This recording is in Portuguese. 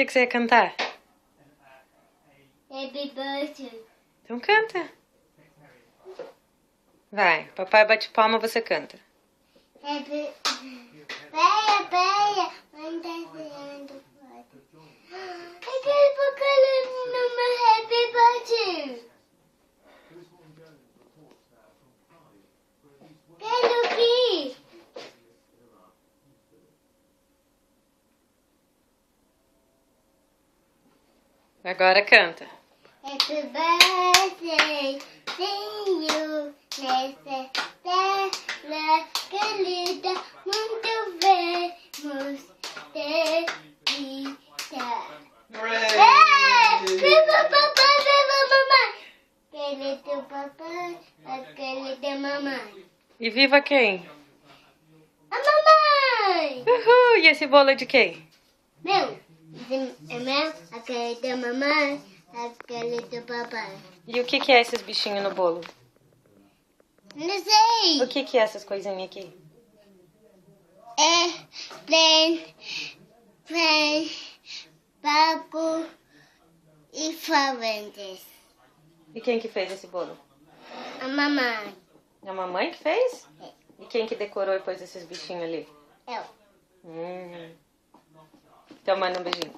que você ia cantar? Happy birthday. Então canta. Vai, papai bate palma, você canta. Happy... Peia, mãe tá ensinando. Aquele bocado no meu happy birthday. Quero que... Agora canta. Happy birthday to you, nessa terra querida, muito vemos ter vida. Viva papai, viva mamãe! Querido papai, querida mamãe. E viva quem? A mamãe! Uhul! E esse bolo é de quem? Meu, esse é meu, a querida mamãe, a querida papai. E o que é esses bichinhos no bolo? Não sei! O que é essas coisinhas aqui? É plane, barco e falantes. E quem que fez esse bolo? A mamãe. A mamãe que fez? É. E quem que decorou e pôs esses bichinhos ali? Eu. Então manda um beijinho.